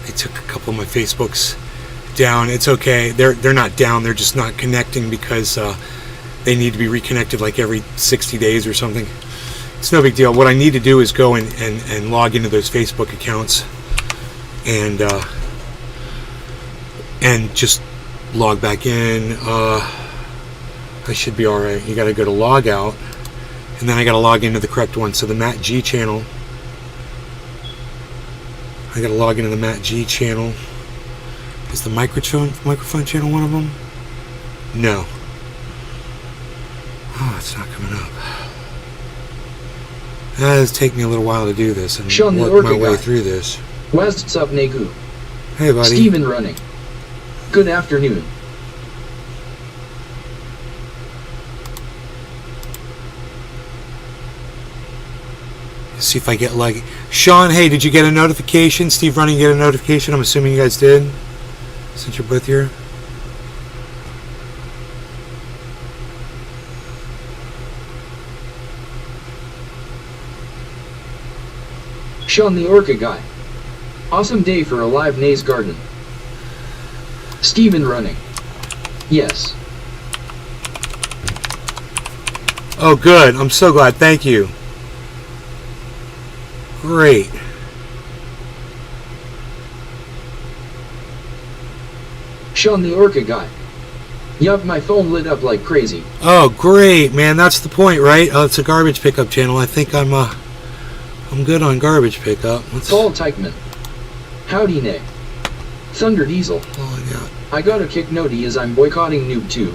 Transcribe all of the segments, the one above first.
I took a couple of my Facebooks down. It's okay. They're not down. They're just not connecting because they need to be reconnected like every 60 days or something. It's no big deal. What I need to do is go and log into those Facebook accounts and just log back in. I should be all right. You got to go to log out, and then I got to log into the correct one. So the Matt G channel. I got to log into the Matt G channel. Is the microphone channel one of them? No. Oh, it's not coming up. It's taking me a little while to do this and work my way through this. What's up, Negu? Hey, buddy. Steven running. Good afternoon. See if I get lucky. Sean, hey, did you get a notification? Steve Running, get a notification? I'm assuming you guys did, since you're both here. Sean the Orca Guy. Awesome day for a live Nays Garden. Steven Running. Yes. Oh, good. I'm so glad. Thank you. Great. Sean the Orca Guy. Yup, my phone lit up like crazy. Oh, great, man. That's the point, right? Oh, it's a garbage pickup channel. I think I'm good on garbage pickup. Paul Teichman. Howdy, Nick. Thunder Diesel. I got a kick noti as I'm boycotting NoobTube.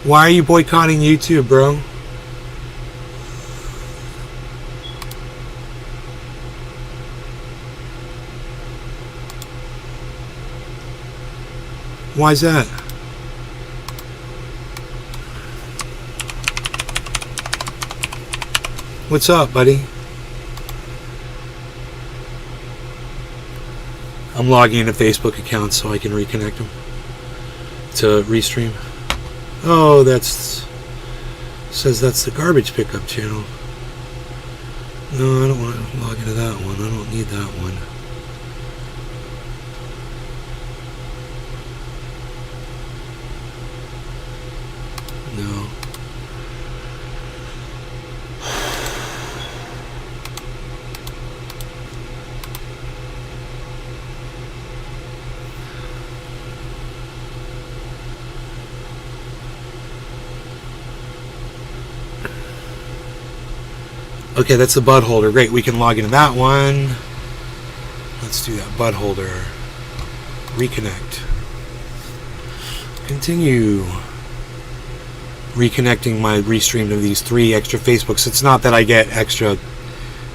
Why are you boycotting YouTube, bro? Why's that? What's up, buddy? I'm logging into Facebook accounts so I can reconnect them to Restream. Oh, says that's the garbage pickup channel. No, I don't want to log into that one. I don't need that one. No. Okay, that's the bud holder. Great, we can log into that one. Let's do that bud holder. Reconnect. Continue. Reconnecting my Restream to these 3 extra Facebooks. It's not that I get extra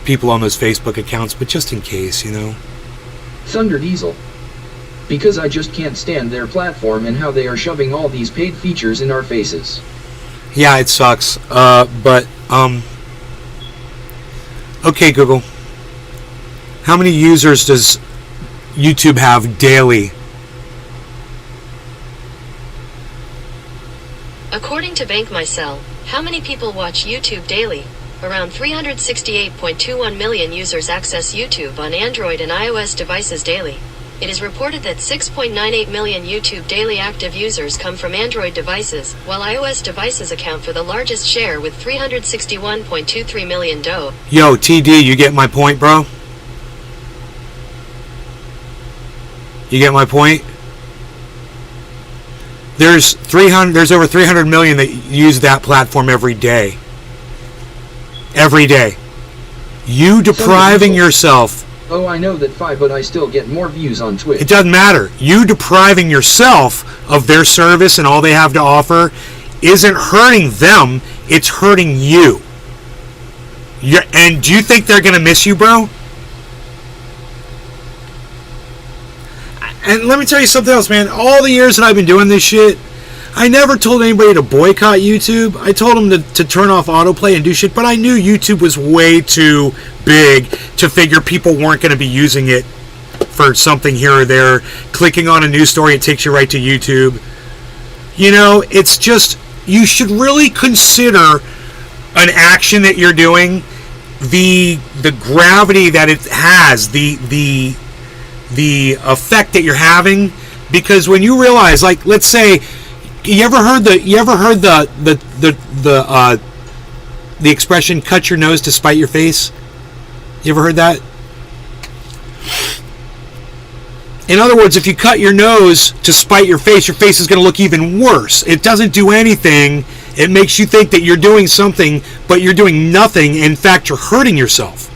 people on those Facebook accounts, but just in case, you know. Thunder Diesel. Because I just can't stand their platform and how they are shoving all these paid features in our faces. Yeah, it sucks. Okay, Google. How many users does YouTube have daily? According to BankMyCell, how many people watch YouTube daily? Around 368.21 million users access YouTube on Android and iOS devices daily. It is reported that 6.98 million YouTube daily active users come from Android devices, while iOS devices account for the largest share with 361.23 million DAU. Yo, TD, you get my point, bro? You get my point? There's over 300 million that use that platform every day. Every day. You depriving yourself. Oh, I know that 5, but I still get more views on Twitch. It doesn't matter. You depriving yourself of their service and all they have to offer isn't hurting them, it's hurting you. And do you think they're going to miss you, bro? And let me tell you something else, man. All the years that I've been doing this shit, I never told anybody to boycott YouTube. I told them to turn off autoplay and do shit, but I knew YouTube was way too big to figure people weren't going to be using it for something here or there. Clicking on a news story, it takes you right to YouTube. You know, it's just, you should really consider an action that you're doing the gravity that it has, the effect that you're having, because when you realize, like, let's say, you ever heard the expression "cut your nose to spite your face"? You ever heard that? In other words, if you cut your nose to spite your face is going to look even worse. It doesn't do anything. It makes you think that you're doing something, but you're doing nothing. In fact, you're hurting yourself.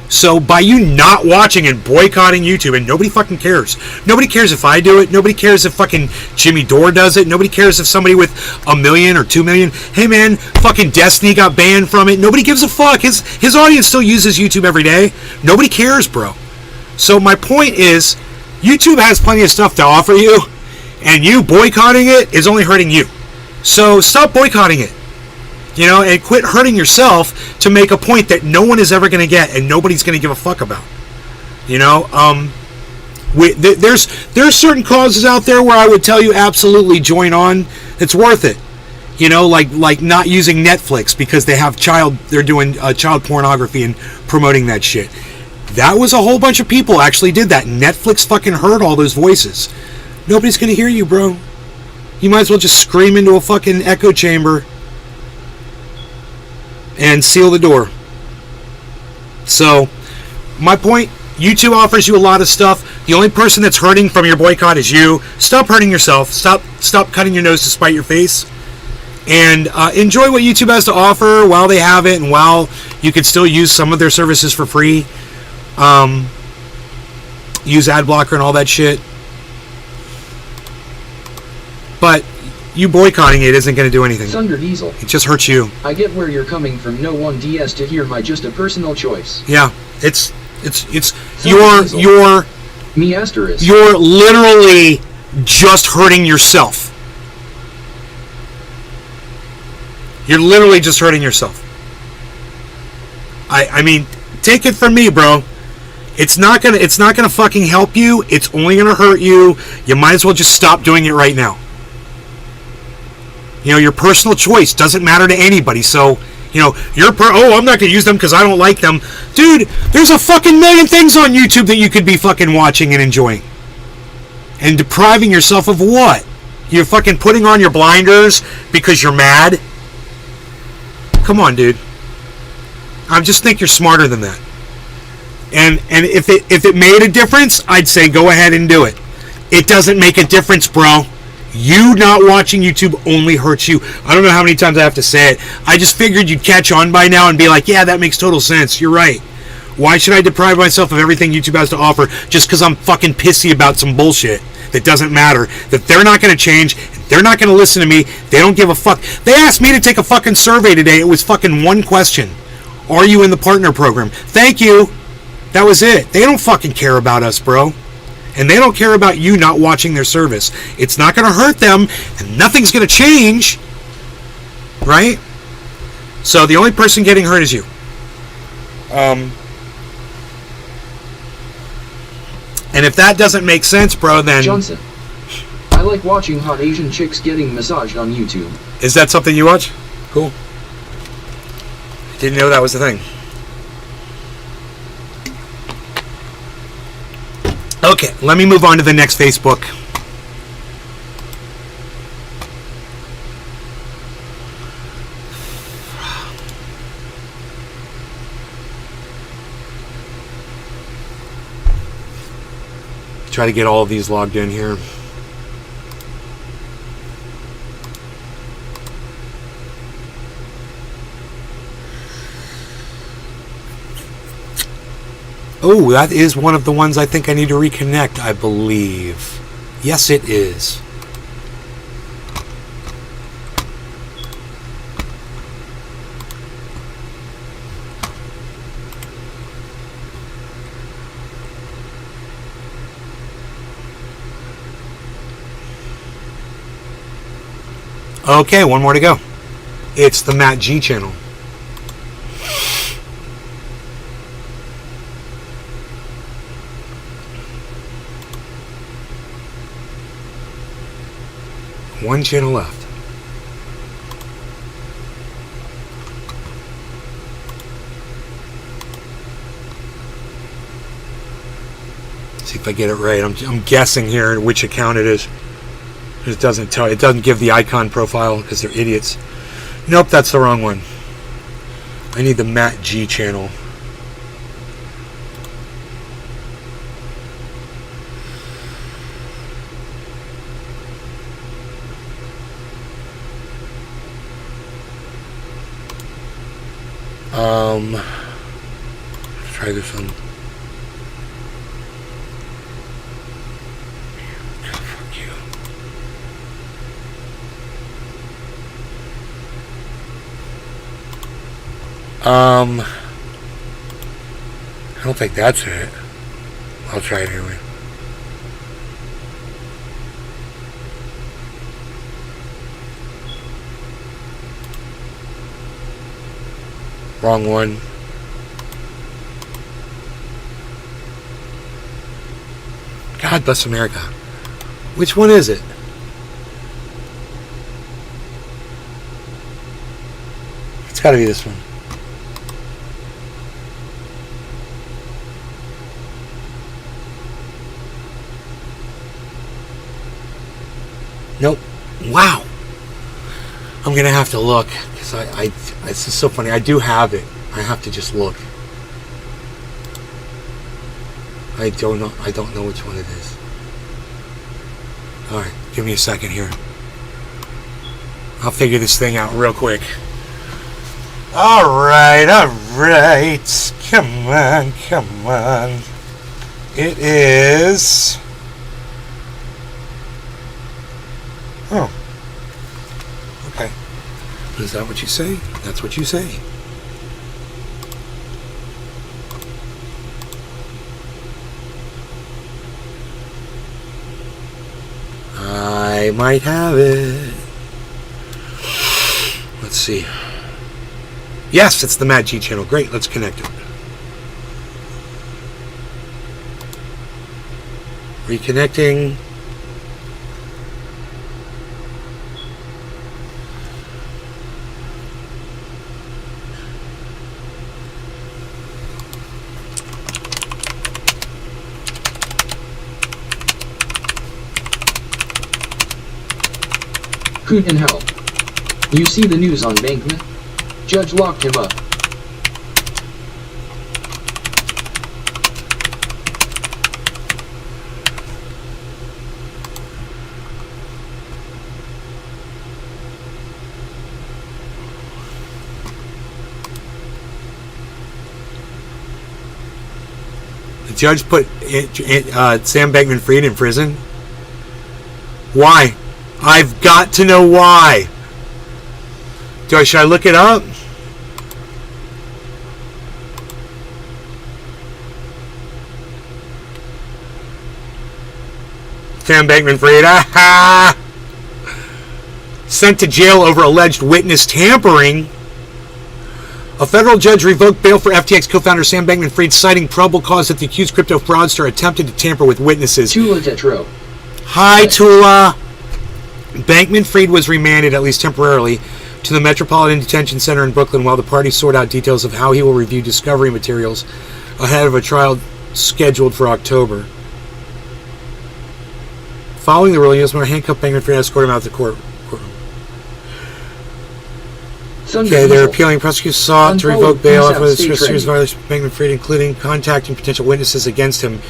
So by you not watching and boycotting YouTube, and nobody fucking cares. Nobody cares if I do it. Nobody cares if fucking Jimmy Dore does it. Nobody cares if somebody with 1 million or 2 million. Hey man, fucking Destiny got banned from it. Nobody gives a fuck. His audience still uses YouTube every day. Nobody cares, bro. So my point is, YouTube has plenty of stuff to offer you, and you boycotting it is only hurting you. So stop boycotting it, and quit hurting yourself to make a point that no one is ever going to get and nobody's going to give a fuck about. There's certain causes out there where I would tell you absolutely join on. It's worth it. Like not using Netflix because they're doing child pornography and promoting that shit. That was a whole bunch of people actually did that. Netflix fucking heard all those voices. Nobody's going to hear you, bro. You might as well just scream into a fucking echo chamber and seal the door. So, my point, YouTube offers you a lot of stuff. The only person that's hurting from your boycott is you. Stop hurting yourself. Stop cutting your nose to spite your face. And enjoy what YouTube has to offer while they have it and while you can still use some of their services for free. Use ad blocker and all that shit. But you boycotting it isn't going to do anything. Thunder Diesel. It just hurts you. I get where you're coming from. No one DS to hear my just a personal choice. Yeah, it's you're me asterisk. You're literally just hurting yourself. You're literally just hurting yourself. I mean, take it from me, bro. It's not gonna fucking help you. It's only gonna hurt you. You might as well just stop doing it right now. Your personal choice doesn't matter to anybody. So, I'm not gonna use them because I don't like them. Dude, there's a fucking million things on YouTube that you could be fucking watching and enjoying. And depriving yourself of what? You're fucking putting on your blinders because you're mad? Come on, dude. I just think you're smarter than that. And if it made a difference, I'd say go ahead and do it. It doesn't make a difference, bro. You not watching YouTube only hurts you. I don't know how many times I have to say it. I just figured you'd catch on by now and be like, yeah, that makes total sense. You're right. Why should I deprive myself of everything YouTube has to offer just because I'm fucking pissy about some bullshit that doesn't matter, that they're not going to change, they're not going to listen to me, they don't give a fuck. They asked me to take a fucking survey today. It was fucking one question. Are you in the partner program? Thank you. That was it. They don't fucking care about us, bro. And they don't care about you not watching their service. It's not going to hurt them, and nothing's going to change. Right? So the only person getting hurt is you. And if that doesn't make sense, bro, then... Johnson. I like watching hot Asian chicks getting massaged on YouTube. Is that something you watch? Cool. Didn't know that was the thing. Okay, let me move on to the next Facebook. Try to get all of these logged in here. Oh, that is one of the ones I think I need to reconnect, I believe. Yes, it is. Okay, one more to go. It's the Matt G channel. One channel left. See if I get it right. I'm guessing here which account it is. It doesn't tell. It doesn't give the icon profile because they're idiots. Nope, that's the wrong one. I need the Matt G channel. Let's try this one. Fuck you. I don't think that's it. I'll try it anyway. Wrong one. God bless America. Which one is it? It's got to be this one. Nope. Wow. I'm gonna have to look because it's just so funny. I do have it. I have to just look. I don't know which one it is. All right, give me a second here. I'll figure this thing out real quick. All right. Come on. It is. Oh. Okay. Is that what you say? That's what you say. I might have it. Let's see. Yes, it's the Matt G channel. Great, let's connect it. Reconnecting. Hoot in hell. You see the news on Bankman? Judge locked him up. The judge put Sam Bankman-Fried in prison. Why? I've got to know why. Should I look it up? Sam Bankman-Fried, sent to jail over alleged witness tampering. A federal judge revoked bail for FTX co-founder Sam Bankman-Fried, citing probable cause that the accused crypto fraudster attempted to tamper with witnesses. Tula Tetro. Hi, Tula. Bankman-Fried was remanded, at least temporarily, to the Metropolitan Detention Center in Brooklyn while the parties sort out details of how he will review discovery materials ahead of a trial scheduled for October. Following the ruling, U.S. handcuffed Bankman-Fried and escorted him out of the courtroom. Okay, they're appealing. Prosecutors sought to revoke bail after the serious violation of Bankman-Fried, including contacting potential witnesses against him,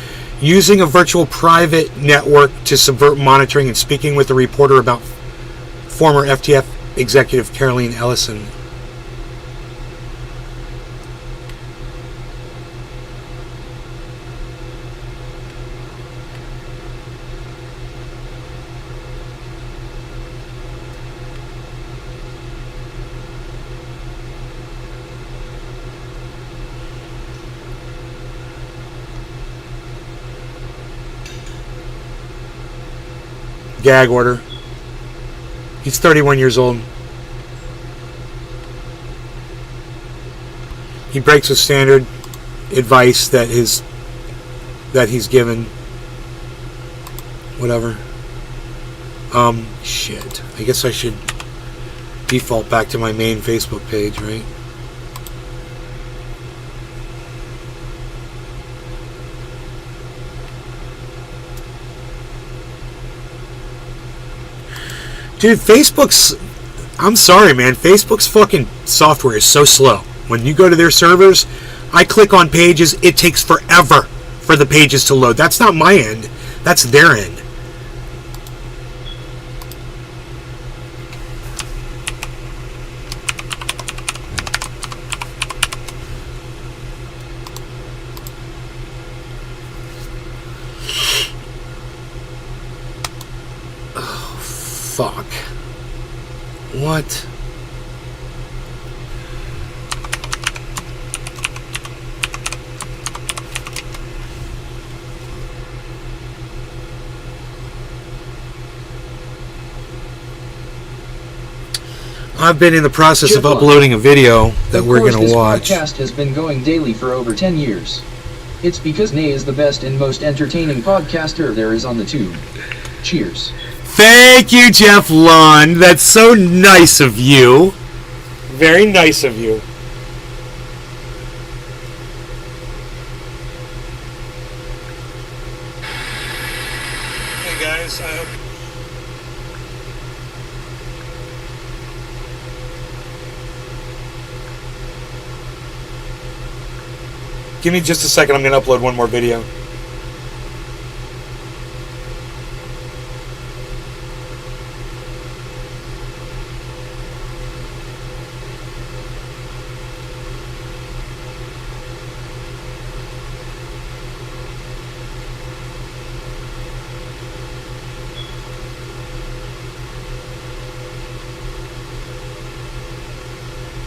using a virtual private network to subvert monitoring, and speaking with a reporter about former FTF executive Caroline Ellison. Gag order. He's 31 years old. He breaks the standard advice that he's given. Whatever. Shit. I guess I should default back to my main Facebook page, right? Dude, Facebook's... I'm sorry, man. Facebook's fucking software is so slow. When you go to their servers, I click on pages, it takes forever for the pages to load. That's not my end. That's their end. Fuck. What? I've been in the process of uploading a video that we're going to watch. This podcast has been going daily for over 10 years. It's because Nay is the best and most entertaining podcaster there is on the tube. Cheers. Thank you, Jeff Lund. That's so nice of you. Very nice of you. Hey guys, I hope... Give me just a second, I'm going to upload one more video.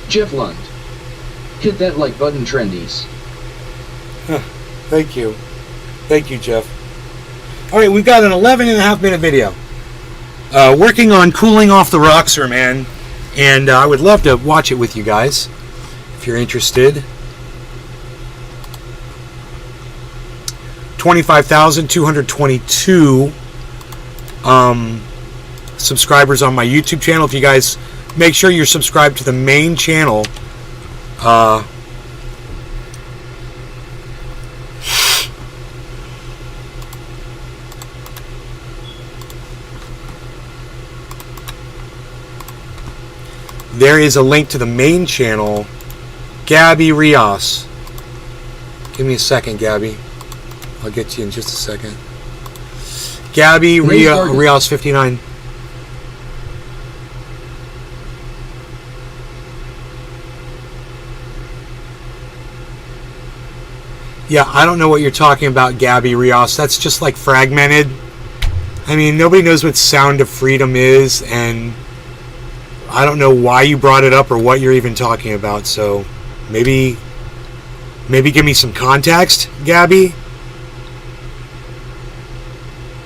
Jeff Lund. Hit that like button, trendies. Thank you. Thank you, Jeff. Alright, we've got an 11.5 minute video. Working on cooling off the Roxer, man. And I would love to watch it with you guys, if you're interested. 25,222 subscribers on my YouTube channel. If you guys make sure you're subscribed to the main channel. There is a link to the main channel. Gabby Rios. Give me a second, Gabby. I'll get to you in just a second. Gabby Rios 59. Yeah, I don't know what you're talking about, Gabby Rios. That's just like fragmented. I mean, nobody knows what Sound of Freedom is, and I don't know why you brought it up or what you're even talking about. So maybe give me some context, Gabby.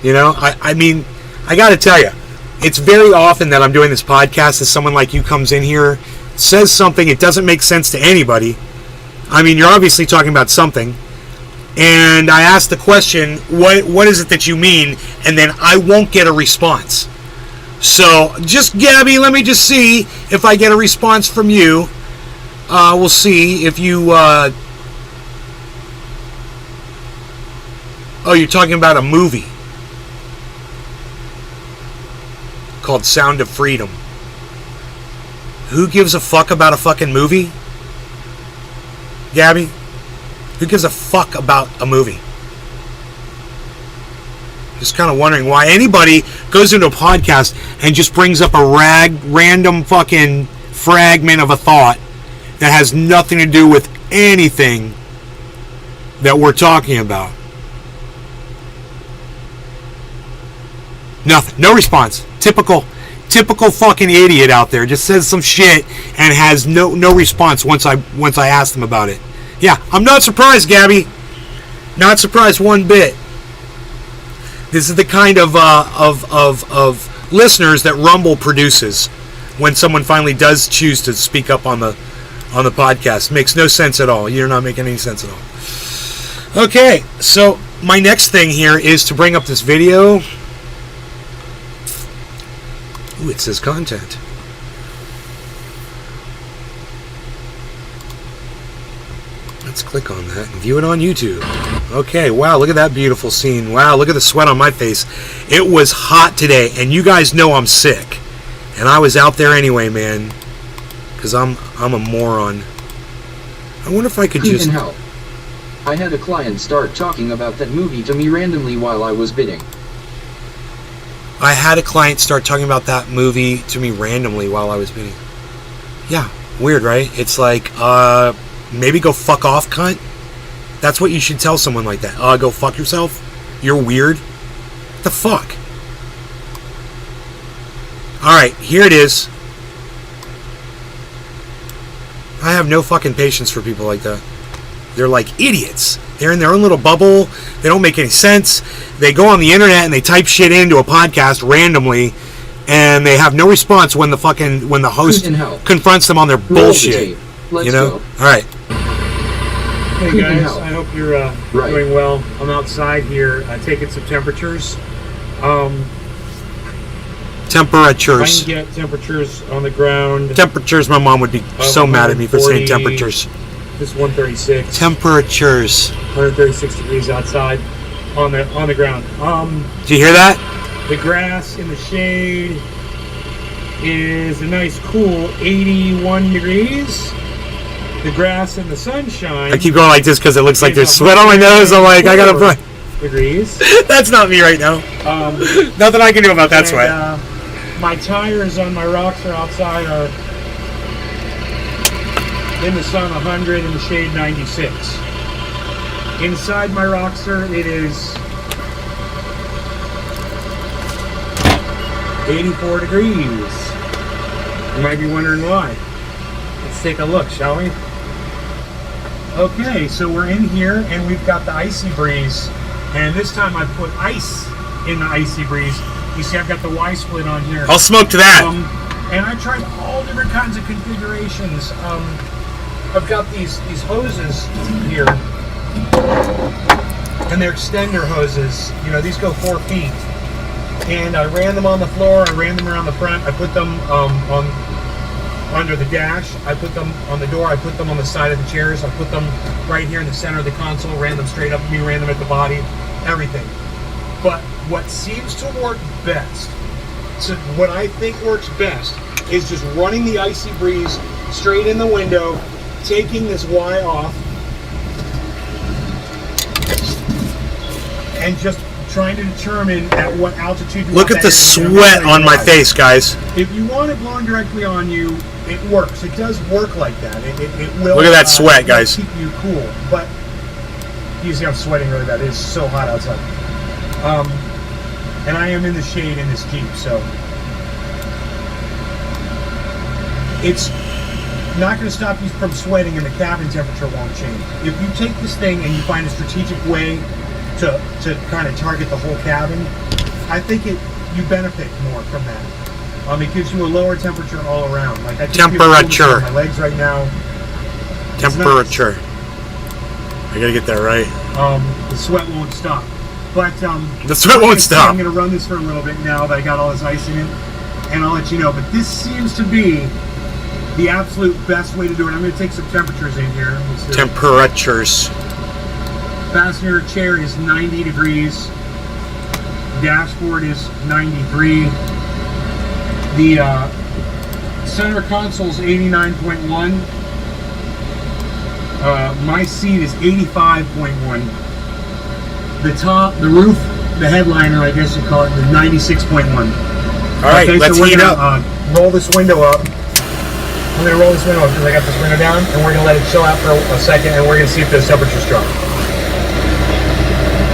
You know, I mean, I got to tell you, it's very often that I'm doing this podcast as someone like you comes in here, says something, it doesn't make sense to anybody. I mean, you're obviously talking about something. And I ask the question, what is it that you mean? And then I won't get a response. So, just, Gabby, let me just see if I get a response from you. We'll see if you... Oh, you're talking about a movie called Sound of Freedom. Who gives a fuck about a fucking movie? Gabby? Who gives a fuck about a movie? Just kind of wondering why anybody goes into a podcast and just brings up a random fucking fragment of a thought that has nothing to do with anything that we're talking about. Nothing. No response. Typical fucking idiot out there. Just says some shit and has no response once I ask them about it. Yeah, I'm not surprised, Gabby. Not surprised one bit. This is the kind of listeners that Rumble produces when someone finally does choose to speak up on the podcast. Makes no sense at all. You're not making any sense at all. Okay, so my next thing here is to bring up this video. Ooh, it says content. Let's click on that and view it on YouTube. Okay, wow, look at that beautiful scene. Wow, look at the sweat on my face. It was hot today, and you guys know I'm sick. And I was out there anyway, man. Because I'm a moron. I wonder if I could just... Hell. I had a client start talking about that movie to me randomly while I was bidding. I had a client start talking about that movie to me randomly while I was bidding. Yeah, weird, right? It's like, maybe go fuck off, cunt. That's what you should tell someone like that. Go fuck yourself? You're weird? What the fuck? Alright, here it is. I have no fucking patience for people like that. They're like idiots. They're in their own little bubble. They don't make any sense. They go on the internet and they type shit into a podcast randomly, and they have no response when the host confronts them on their bullshit. You know? Go. All right. Hey guys, I hope you're doing well. I'm outside here taking some temperatures. Temperatures. I can get temperatures on the ground. Temperatures. My mom would be so mad at me for saying temperatures. This 136. Temperatures. 136 degrees outside on the ground. Do you hear that? The grass in the shade is a nice cool 81 degrees. The grass in the sunshine. I keep going like this because it looks like there's sweat on my nose. I'm like, I gotta. Degrees. That's not me right now. Nothing I can do about that sweat. My tires on my Roxor outside are in the sun 100, in the shade 96. Inside my Roxor it is 84 degrees. You might be wondering why. Let's take a look, shall we? Okay, so we're in here and we've got the Icy Breeze, and this time I put ice in the Icy Breeze. You see I've got the Y split on here. I'll smoke to that. And I tried all different kinds of configurations. I've got these hoses here, and they're extender hoses. You know, these go 4 feet. And I ran them on the floor, I ran them around the front, I put them on under the dash, I put them on the door, I put them on the side of the chairs, I put them right here in the center of the console, ran them straight up to me, ran them at the body, everything. But what seems to work best, so what I think works best, is just running the Icy Breeze straight in the window, taking this Y off, and just trying to determine at what altitude you Look at the sweat on my face, guys. If you want it blowing directly on you, it works. It does work like that. It will. Look at that sweat, guys. Keep you cool. But you see I'm sweating really bad. It is so hot outside. And I am in the shade in this Jeep, so it's not going to stop you from sweating, and the cabin temperature won't change. If you take this thing and you find a strategic way to kind of target the whole cabin, I think you benefit more from that. It gives you a lower temperature all around. Like I temperature. My legs right now. Temperature. I gotta get that right. The sweat won't stop. But the sweat won't stop. I'm gonna run this for a little bit now that I got all this ice in it, and I'll let you know. But this seems to be the absolute best way to do it. I'm gonna take some temperatures in here. Temperatures. Passenger chair is 90 degrees. Dashboard is 93. The center console is 89.1. My seat is 85.1. The roof, the headliner, I guess you call it, is 96.1. All right, okay, let's so heat up. Roll this window up. I'm going to roll this window up because I got this window down, and we're going to let it chill out for a second, and we're going to see if those temperatures drop.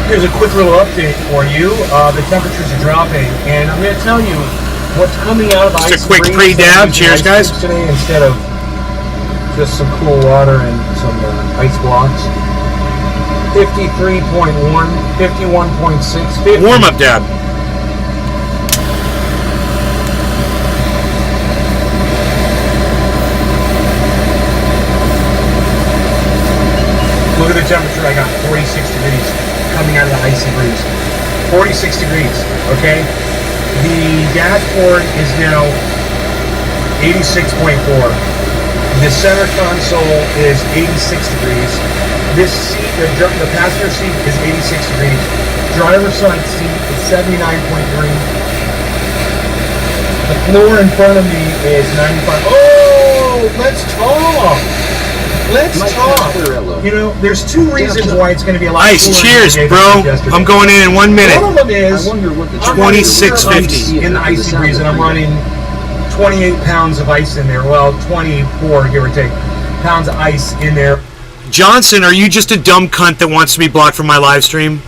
Here's a quick little update for you. The temperatures are dropping, and I'm going to tell you what's coming out of the Just a quick pre-dab. Cheers, guys. Today, instead of just some cool water and some ice blocks. 53.1, 51.6, 50. Warm up dab. Look at the temperature I got, 46 degrees coming out of the Icy Breeze. 46 degrees, okay? The dashboard is now 86.4. The center console is 86 degrees. This seat, the passenger seat is 86 degrees. Driver's side seat is 79.3. The floor in front of me is 95. Oh, let's talk. Let's Mike talk. Pasquarello. You know, there's two reasons why it's going to be a lot Ice, cooler cheers, today bro. than yesterday. I'm going in 1 minute. One of them is I wonder what the I'm running 26.50 in the Icy Breeze, and I'm running 28 pounds of ice in there. Well, 24, give or take, pounds of ice in there. Johnson, are you just a dumb cunt that wants to be blocked from my live stream?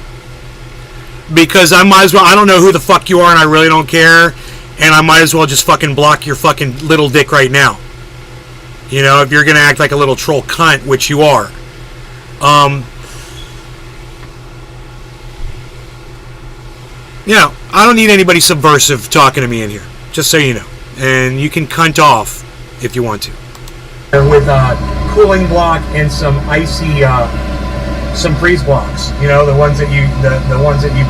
Because I might as well, I don't know who the fuck you are and I really don't care, and I might as well just fucking block your fucking little dick right now. You know, if you're gonna act like a little troll cunt, which you are. You know, I don't need anybody subversive talking to me in here, just so you know. And you can cunt off if you want to. With a cooling block and some icy, some freeze blocks. You know, the ones that you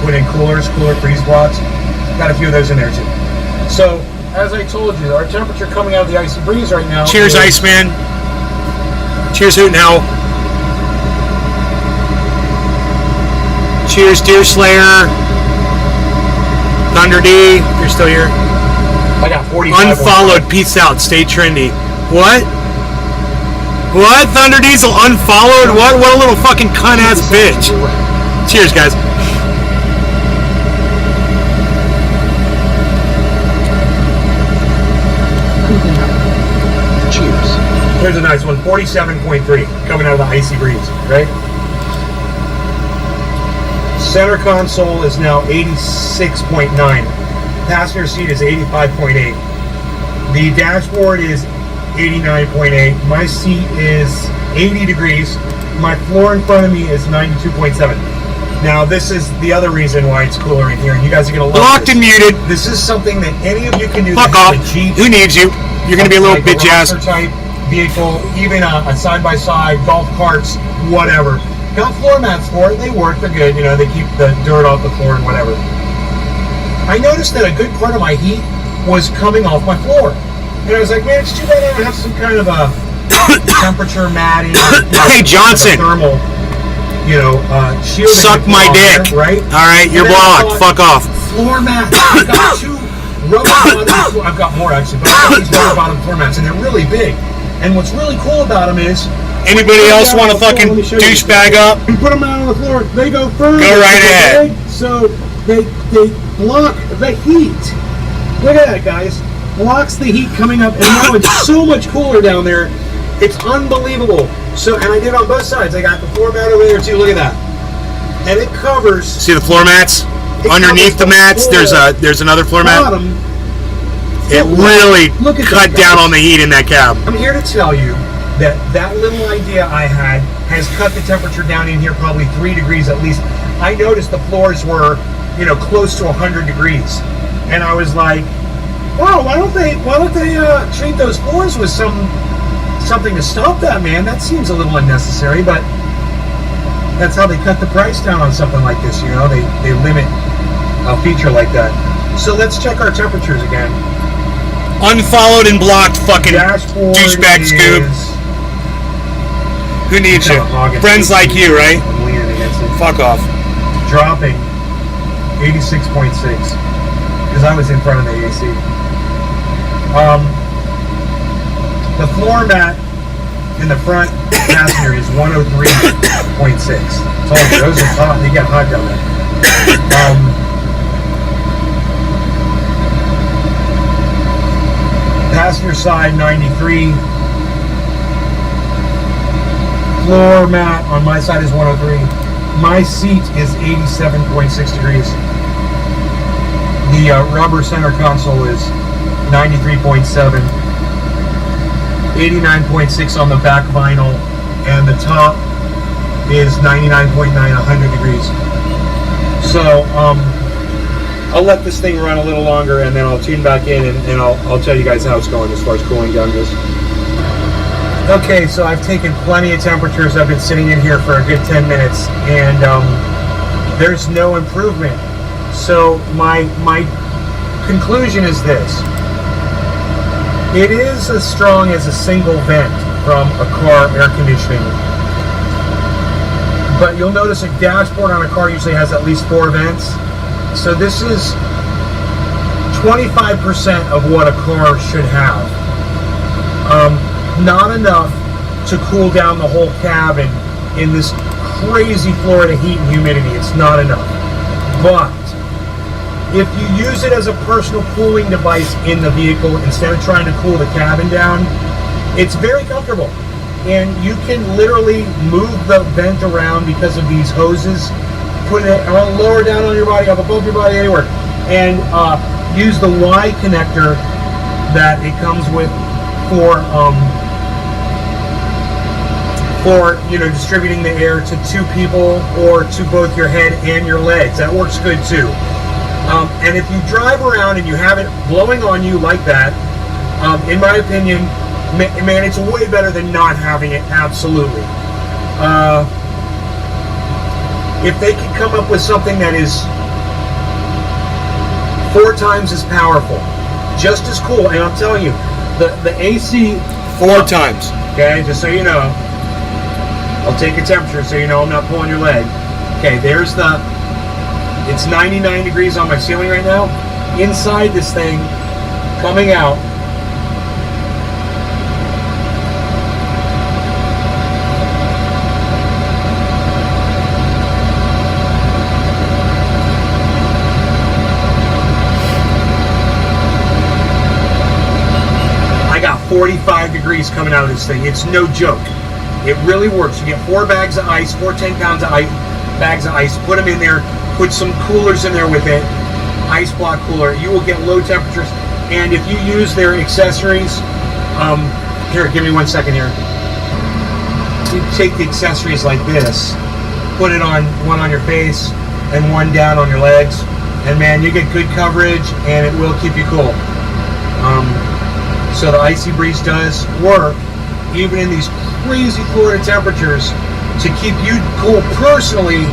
put in cooler freeze blocks. Got a few of those in there too. So, as I told you, our temperature coming out of the Icy Breeze right now. Cheers, is, Iceman. Cheers, Hoot and Hell. Cheers, Deer Slayer. Thunder D, if you're still here. I got 45. Unfollowed, peace out, stay trendy. What? What? Thunder Diesel unfollowed? What? What a little fucking cunt ass bitch. Cheers, guys. Cheers. Here's a nice one, 47.3, coming out of the Icy Breeze, right? Center console is now 86.9. Passenger seat is 85.8. The dashboard is 89.8. My seat is 80 degrees. My floor in front of me is 92.7. Now, this is the other reason why it's cooler in here, and you guys are going to love Blocked this. and muted. This is something that any of you can do. Fuck that off. has a Jeep, Who needs you? You're going to be a little like bitch ass. roadster type vehicle, even a side-by-side, golf carts, whatever. Got floor mats for it. They work. They're good. You know, they keep the dirt off the floor and whatever. I noticed that a good part of my heat was coming off my floor. And I was like, man, it's too bad I don't have some kind of a temperature matting. Hey, Johnson. Thermal, you know, shield. Suck my dick. Right? All right, you're And then I blocked. thought, Fuck off. Floor mat. I've got two rubber bottom. I've got more actually, but I've got these rubber bottom floor mats, and they're really big. And what's really cool about them is, Anybody else want to fucking douchebag up? you put them out on the floor, they go further. Go right ahead. Okay? So they block the heat. Look at that, guys. Blocks the heat coming up, and now it's so much cooler down there. It's unbelievable. So, and I did it on both sides. I got the floor mat over there too. Look at that. And it covers See the floor mats? It Underneath the covers the mats, there's another floor mat. bottom. It really Look at cut that, down guys. on the heat in that cab. I'm here to tell you that little idea I had has cut the temperature down in here probably 3 degrees at least. I noticed the floors were, you know, close to 100 degrees, and I was like, "Wow, why don't they treat those floors with something to stop that, man? That seems a little unnecessary." But that's how they cut the price down on something like this. You know, they limit a feature like that. So let's check our temperatures again. Unfollowed and blocked fucking Dashboard douchebag Scoob. is Who needs you? kinda hogging. Friends like you, right? I'm leaning against it. Fuck off. Dropping 86.6 because I was in front of the AC. The floor mat in the front passenger is 103.6. Told you, those are hot. They get hot down there. Passenger side 93. Floor mat on my side is 103. My seat is 87.6 degrees. The rubber center console is 93.7. 89.6 on the back vinyl, and the top is 99.9, 100 degrees. So, I'll let this thing run a little longer, and then I'll tune back in, and I'll tell you guys how it's going as far as cooling down goes. Okay, so I've taken plenty of temperatures. I've been sitting in here for a good 10 minutes, and there's no improvement. So my conclusion is this. It is as strong as a single vent from a car air conditioning. But you'll notice a dashboard on a car usually has at least 4 vents. So this is 25% of what a car should have. Not enough to cool down the whole cabin in this crazy Florida heat and humidity. It's not enough. But if you use it as a personal cooling device in the vehicle instead of trying to cool the cabin down, it's very comfortable. And you can literally move the vent around because of these hoses, put it on, lower down on your body, up above your body, anywhere, and use the Y connector that it comes with for distributing the air to two people or to both your head and your legs. That works good too. And if you drive around and you have it blowing on you like that, in my opinion, man, it's way better than not having it. Absolutely. If they could come up with something that is 4 times as powerful, just as cool, and I'm telling you, the AC 4 times. Okay, just so you know, I'll take your temperature so you know I'm not pulling your leg. Okay, there's it's 99 degrees on my ceiling right now. Inside this thing, coming out, I got 45 degrees coming out of this thing. It's no joke. It really works. You get 4 bags of ice, 4 10-pound bags of ice, put them in there, put some coolers in there with it, ice block cooler. You will get low temperatures. And if you use their accessories, here, give me 1 second here. You take the accessories like this, put it on, one on your face and one down on your legs, and man, you get good coverage and it will keep you cool. So the Icy Breeze does work, even in these crazy Florida temperatures, to keep you cool personally.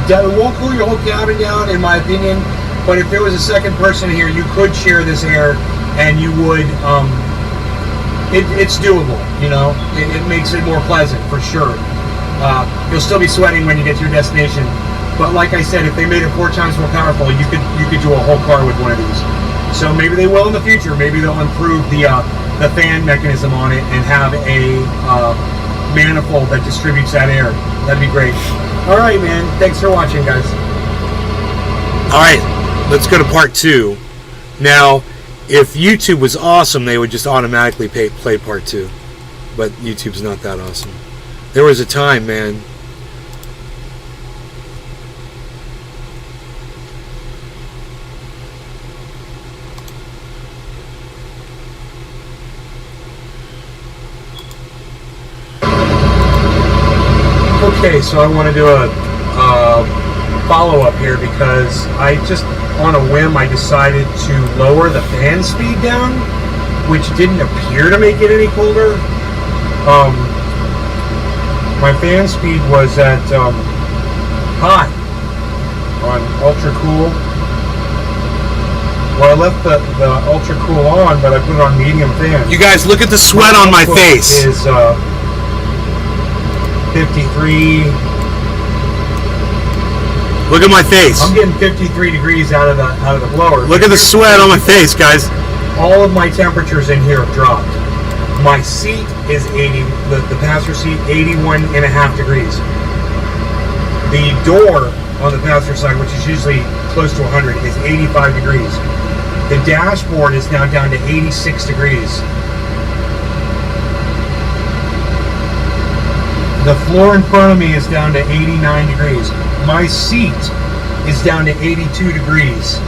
It won't cool your whole cabin down, in my opinion, but if there was a second person here, you could share this air, and you would, it's doable, you know? It makes it more pleasant, for sure. You'll still be sweating when you get to your destination, but like I said, if they made it 4 times more powerful, you could do a whole car with one of these. So maybe they will in the future. Maybe they'll improve the fan mechanism on it and have a manifold that distributes that air. That'd be great. All right, man. Thanks for watching, guys. All right, let's go to part 2. Now, if YouTube was awesome, they would just automatically play part 2. But YouTube's not that awesome. There was a time, man. Okay, so I want to do a follow-up here because I just, on a whim, I decided to lower the fan speed down, which didn't appear to make it any colder. My fan speed was at high on ultra cool. Well, I left the ultra cool on, but I put it on medium fan. You guys, look at the sweat on my face. Is 53. Look at my face. I'm getting 53 degrees out of the blower. Look at the sweat on my face, guys. All of my temperatures in here have dropped. My seat is 80, the passenger seat, 81.5 degrees. The door on the passenger side, which is usually close to 100, is 85 degrees. The dashboard is now down to 86 degrees. The floor in front of me is down to 89 degrees. My seat is down to 82 degrees.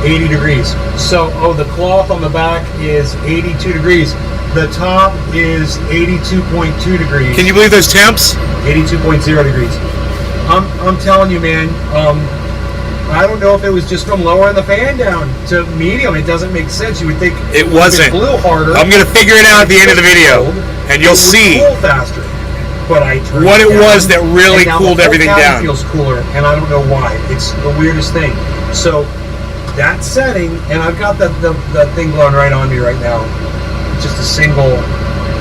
80 degrees. So, the cloth on the back is 82 degrees. The top is 82.2 degrees. Can you believe those temps? 82.0 degrees. I'm telling you, man, I don't know if it was just from lowering the fan down to medium. It doesn't make sense. You would think It wasn't. if it blew harder. I'm going to figure it out at the end of the video, and you'll see Cool faster. But I turned what it down, was that really and now cooled the whole everything cabin down. feels cooler, and I don't know why. It's the weirdest thing. So that setting, and I've got the thing blowing right on me right now. Just a single,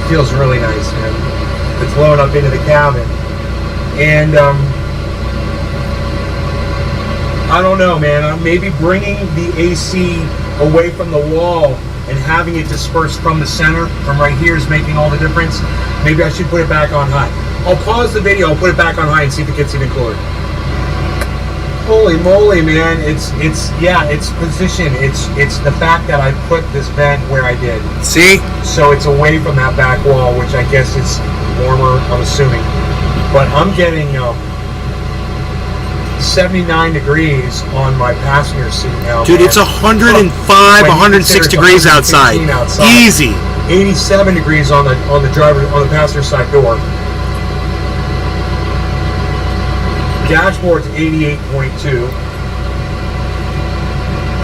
feels really nice, man. It's blowing up into the cabin, and I don't know, man. Maybe bringing the AC away from the wall and having it dispersed from the center, from right here, is making all the difference. Maybe I should put it back on high. I'll pause the video, I'll put it back on high and see if it gets even cooler. Holy moly, man. It's position. It's the fact that I put this vent where I did. See? So it's away from that back wall, which I guess is warmer, I'm assuming. But I'm getting 79 degrees on my passenger seat now. Dude, man. it's 105, 106 degrees outside. Easy. 87 degrees on the passenger side door. Dashboard's 88.2.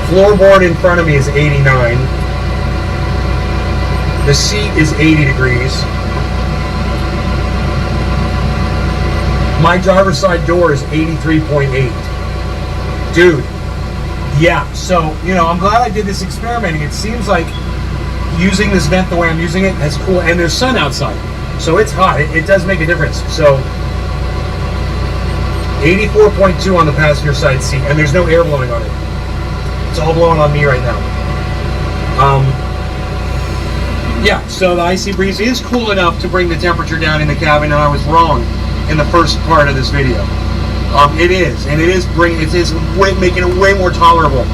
Floorboard in front of me is 89. The seat is 80 degrees. My driver's side door is 83.8. Dude, yeah, so, you know, I'm glad I did this experimenting. It seems like using this vent the way I'm using it is cool, and there's sun outside, so it's hot. It does make a difference. So 84.2 on the passenger side seat, and there's no air blowing on it. It's all blowing on me right now. Yeah, so the Icy Breeze is cool enough to bring the temperature down in the cabin, and I was wrong in the first part of this video. It is making it way more tolerable.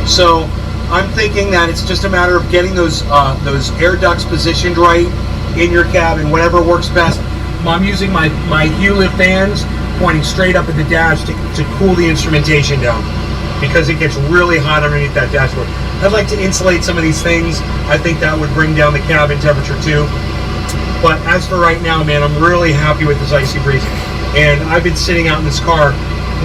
So I'm thinking that it's just a matter of getting those air ducts positioned right in your cabin, whatever works best. I'm using my Hewlett fans pointing straight up at the dash to cool the instrumentation down, because it gets really hot underneath that dashboard. I'd like to insulate some of these things. I think that would bring down the cabin temperature too. But as for right now, man, I'm really happy with this Icy Breeze. And I've been sitting out in this car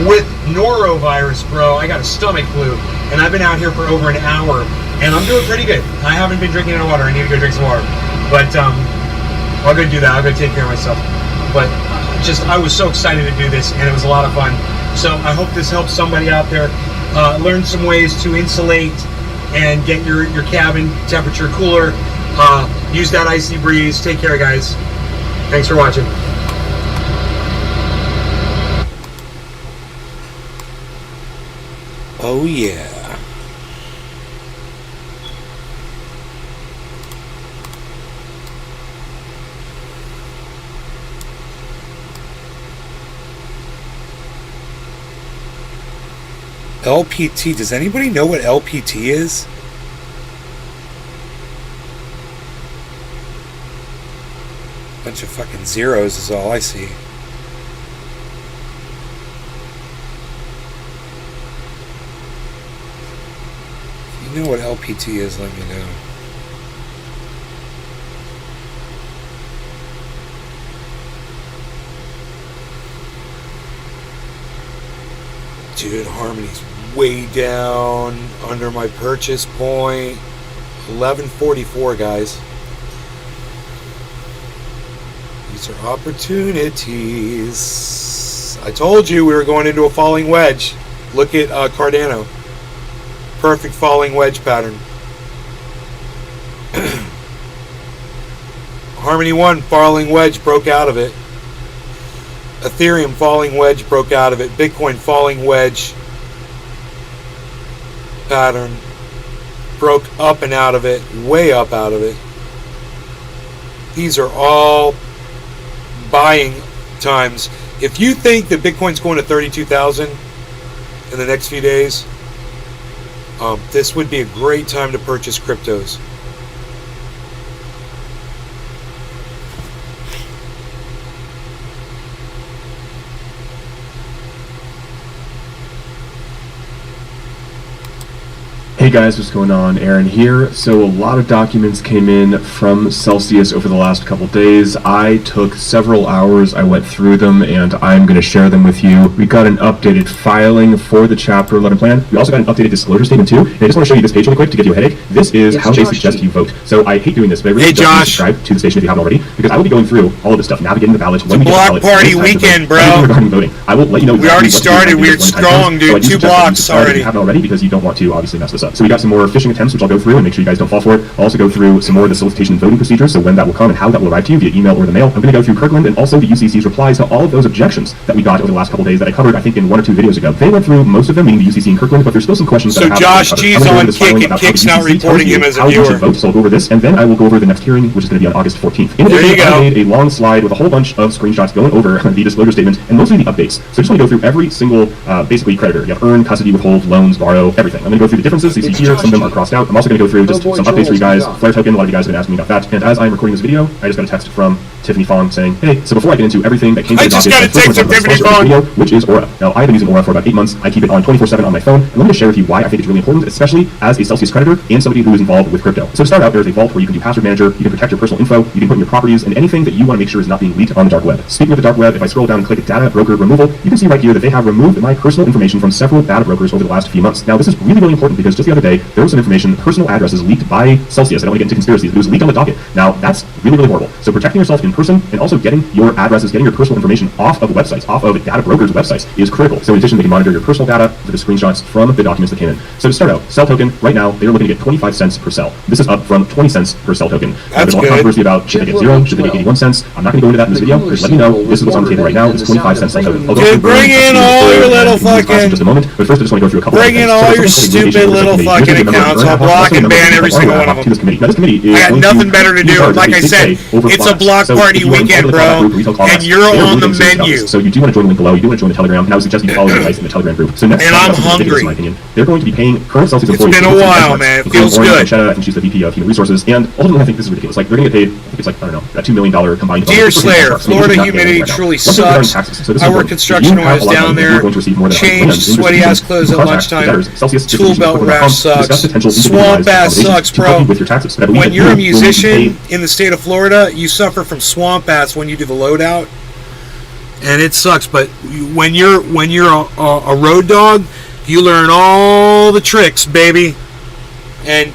with norovirus, bro. I got a stomach flu, and I've been out here for over an hour, and I'm doing pretty good. I haven't been drinking any water. I need to go drink some water. But I'll go do that. I'll go take care of myself. But I was so excited to do this, and it was a lot of fun. So I hope this helps somebody out there learn some ways to insulate and get your cabin temperature cooler. Use that Icy Breeze. Take care, guys. Thanks for watching. Oh yeah. LPT. Does anybody know what LPT is? Bunch of fucking zeros is all I see. If you know what LPT is, let me know. Dude, Harmony's way down under my purchase point. 1144, guys. These are opportunities. I told you we were going into a falling wedge. Look at Cardano. Perfect falling wedge pattern. Harmony 1 falling wedge broke out of it. Ethereum falling wedge broke out of it. Bitcoin falling wedge pattern broke up and out of it, way up out of it. These are all buying times. If you think that Bitcoin's going to 32,000 in the next few days, this would be a great time to purchase cryptos. Hey guys, what's going on? Aaron here. So a lot of documents came in from Celsius over the last couple days. I took several hours, I went through them, and I'm going to share them with you. We got an updated filing for the Chapter 11 plan. We also got an updated disclosure statement too. And I just want to show you this page really quick to give you a headache. This is how they suggest you vote. So I hate doing this, but I really suggest you subscribe to the station if you haven't already, because I will be going through all of this stuff, navigating the ballot. When we get Block party weekend, bro. Regarding voting, I will let you know. We already started. We're strong, dude. 2 blocks already. If you haven't already, because you don't want to obviously mess this up. So we got some more phishing attempts, which I'll go through and make sure you guys don't fall for it. I'll also go through some more of the solicitation and voting procedures, so when that will come and how that will arrive to you via email or the mail. I'm going to go through Kirkland and also the UCC's replies to all of those objections that we got over the last couple days that I covered, I think, in 1 or 2 videos ago. They went through most of them, meaning the UCC and Kirkland, but there's still some questions So that I Josh haven't G's covered. on Kick, and Kick's not reporting him as a how you viewer. should vote, so I'll go over this, and then I will go over the next hearing, which is going to be on August 14th. In There you addition, go. I made a long slide with a whole bunch of screenshots going over the disclosure statement and mostly the updates. So I just want to go through every single, basically, creditor. You have earn, custody, withhold, loans, borrow, everything. I'm going to go through the differences you see here. Some of them are crossed out. I'm also going to go through just some updates for you guys. Flare token, a lot of you guys have been asking me about that. And as I'm recording this video, I just got a text from Tiffany Fong saying, hey, so before I get into everything that came to I the just docket, got a text from Tiffany Fong. video, which is Aura. Now, I've been using Aura for about 8 months. I keep it on 24/7 on my phone. And let me just share with you why I think it's really important, especially as a Celsius creditor and somebody who is involved with crypto. So to start out, there's a vault where you can do password manager, you can protect your personal info, you can put in your properties, and anything that you want to make sure is not being leaked on the dark web. Speaking of the dark web, if I scroll down and click data broker removal, you can see right here that they have removed my personal information from several data brokers over the last few months. Now, this is really, really important because just the other day, there was some information, personal addresses leaked by Celsius. I don't want to get into conspiracies, but it was leaked on the docket. Now, that's really, really horrible. So protecting yourself in person and also getting your addresses, getting your personal information off of websites, off of data brokers' websites is critical. So in addition, they can monitor your personal data for the screenshots from the documents that came in. So to start out, Cell Token, right now, they are looking to get 25 cents per cell. This is up from 20 cents per Cell Token. That's There's a lot of good. controversy about should they get 0, should they get 81 cents. I'm not going to go into that in this video, but let me know, this is what's on the table right now, it's 25 cents Cell Token. I'll go Dude, through bring in all your little fucking- just a moment, but first I just want to go through a couple Bring of in things. all So your there's something called stupid litigation little committee. fucking This is a member accounts. of I'll the block and member ban of every the single Aura one of to this committee. Now, this committee is I got going nothing to better to be do. charged Like with I a big said, pay over it's a blocks. block So party if you are weekend, involved with the bro, Callback group, Retail Callbacks, and you're they are on the moving serious menu. about this. So you do want to join the link below. You do want to join the Telegram, and I would suggest you follow the advice in the Telegram group. So next, And I'm up, ridiculous, hungry. in my opinion, they're going to be paying current Celsius It's employees. been a while, benchmarks, man. It including feels Lauren good. Conchetta, I think she's the VP of Human Resources, and ultimately I think this is ridiculous. Like they're going to get paid, I think it's like, I don't know, a $2 million combined. Dear bonus for Slayer, benchmarks. I mean, Florida this is not humidity paying right now. truly One thing regarding sucks. taxes. So this is I work important. construction If you when I have was a lot of down money, there. you're going to receive more than Changed, land. sweaty ass clothes at Contact lunchtime. debtors. Celsius Tool belt distribution rash to discuss sucks. potential Swamp ass individualized sucks, accommodations to help you bro. with your taxes. But I believe When you're a you will be musician paid. in the state of Florida, you suffer from swamp bats when you do the loadout, and it sucks. But when you're a road dog, you learn all the tricks, baby. And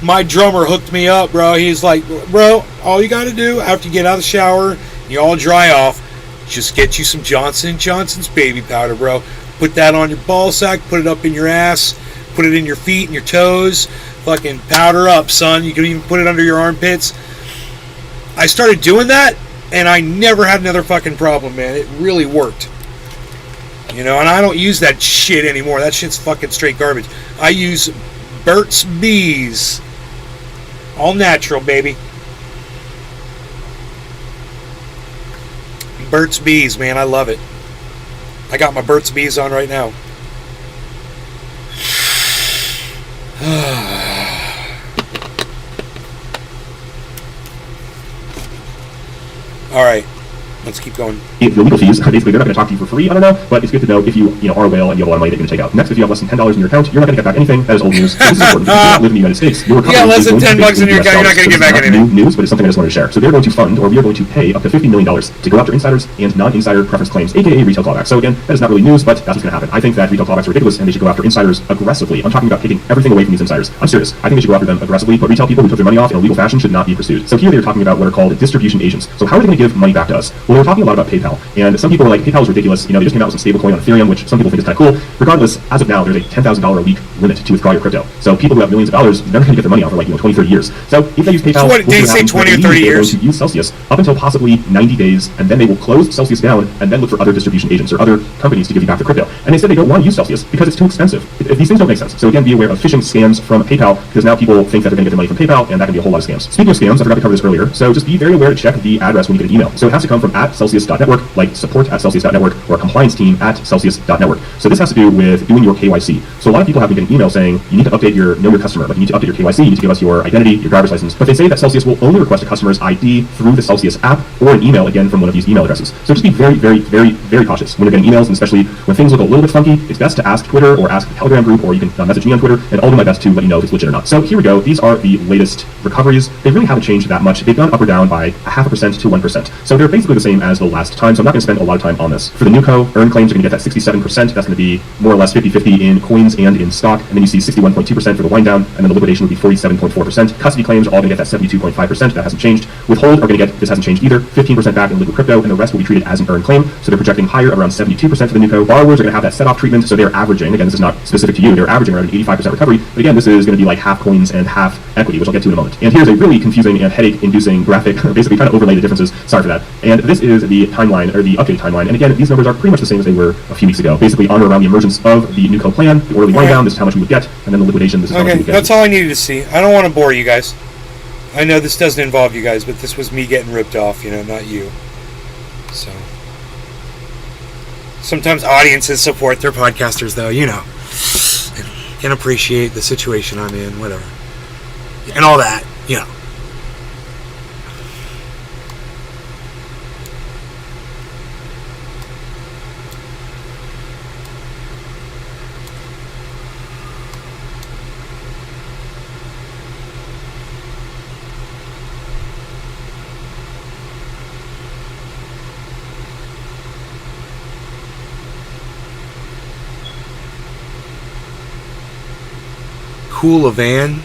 my drummer hooked me up, bro. He's like, bro, all you got to do after you get out of the shower, you all dry off, just get you some Johnson & Johnson's baby powder, bro. Put that on your ball sack, put it up in your ass, put it in your feet and your toes. Fucking powder up, son. You can even put it under your armpits. I started doing that, and I never had another fucking problem, man. It really worked. You know, and I don't use that shit anymore. That shit's fucking straight garbage. I use Burt's Bees. All natural, baby. Burt's Bees, man. I love it. I got my Burt's Bees on right now. All right, let's keep going. The legal fees, basically, they're not going to talk to you for free. I don't know, but it's good to know if you are a whale and you have a lot of money that you're going to take out. Next, if you have less than $10 in your account, you're not going to get back anything. That is old news. So this is important. If you do not live in the United States, your recovery less is than going to be $10 in your US account, you're not dollars. going to get So back this is not anything. new news, but it's something I just wanted to share. So they're going to fund, or we are going to pay up to $50 million to go after insiders and non-insider preference claims, aka retail clawbacks. So again, that is not really news, but that's what's going to happen. I think that retail clawbacks are ridiculous, and they should go after insiders aggressively. I'm talking about taking everything away from these insiders. I'm serious. I think they should go after them aggressively, but retail people who took their money off in a legal fashion should not be pursued. So here they're talking about what are called distribution agents. So how are they going to give money back to us? Well, we're talking a lot about PayPal, and some people are like, PayPal is ridiculous. You know, they just came out with some stablecoin on Ethereum, which some people think is kind of cool. Regardless, as of now, there's a $10,000 a week limit to withdraw your crypto. So people who have millions of dollars, they're not going to get their money out for like 20, 30 years. So if they use PayPal, So what, did they say 20 or 30 they're going years? to use Celsius up until possibly 90 days, and then they will close Celsius down and then look for other distribution agents or other companies to give you back the crypto. And they said they don't want to use Celsius because it's too expensive. These things don't make sense. So again, be aware of phishing scams from PayPal, because now people think that they're going to get their money from PayPal, and that can be a whole lot of scams. Speaking of scams, I forgot to cover this earlier, so just be very aware to check the address when you get an email. So it has to come from @celsius.network, like support@celsius.network, or compliance team @celsius.network. So this has to do with doing your KYC. So a lot of people have been getting emails saying you need to update your know your customer, like you need to update your KYC, you need to give us your identity, your driver's license. But they say that Celsius will only request a customer's ID through the Celsius app or an email, again, from one of these email addresses. So just be very, very, very, very cautious when you're getting emails, and especially when things look a little bit funky. It's best to ask Twitter or ask the Telegram group, or you can message me on Twitter, and I'll do my best to let you know if it's legit or not. So here we go. These are the latest recoveries. They really haven't changed that much. They've gone up or down by 0.5% to 1%. So they're basically the same same as the last time, so I'm not going to spend a lot of time on this. For the NUCO, earned claims are going to get that 67%. That's going to be more or less 50-50 in coins and in stock. And then you see 61.2% for the wind down, and then the liquidation would be 47.4%. Custody claims are all going to get that 72.5%. That hasn't changed. Withhold are going to get, this hasn't changed either, 15% back in liquid crypto, and the rest will be treated as an earned claim. So they're projecting higher, around 72% for the NUCO. Borrowers are going to have that set-off treatment, so they're averaging, again, this is not specific to you, they're averaging around an 85% recovery. But again, this is going to be like half coins and half equity, which I'll get to in a moment. And here's a really confusing and headache-inducing graphic, basically trying to overlay the differences. Sorry for that. And this is the timeline, or the updated timeline. And again, these numbers are pretty much the same as they were a few weeks ago. Basically on or around the emergence of the NUCO plan, the orderly wind down, this is how much we would get, and then the liquidation, this is how much we Okay, would get. that's all I needed to see. I don't want to bore you guys. I know this doesn't involve you guys, but this was me getting ripped off, not you. So sometimes audiences support their podcasters, though, and can appreciate the situation I'm in, whatever, and all that, Cool a van.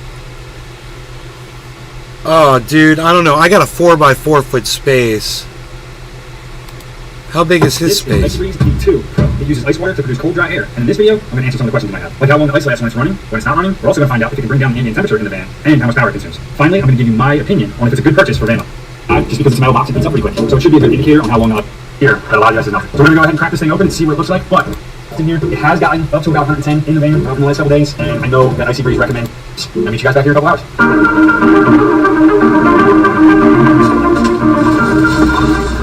Oh, dude, I don't know. I got a 4x4 foot space. How big is his space? This is IceBreeze D2 Pro. It uses ice water to produce cold, dry air. And in this video, I'm going to answer some of the questions you might have. Like how long the ice lasts when it's running, when it's not running. We're also going to find out if it can bring down the ambient temperature in the van, and how much power it consumes. Finally, I'm going to give you my opinion on if it's a good purchase for van life. Just because it's a metal box, it heats up pretty quick. So it should be a good indicator on how long the here, but a lot of you guys didn't know. So we're going to go ahead and crack this thing open and see what it looks like. But in here, it has gotten up to about 110 in the van in the last couple days, and I know that IceBreeze recommend I meet you guys back here in a couple hours.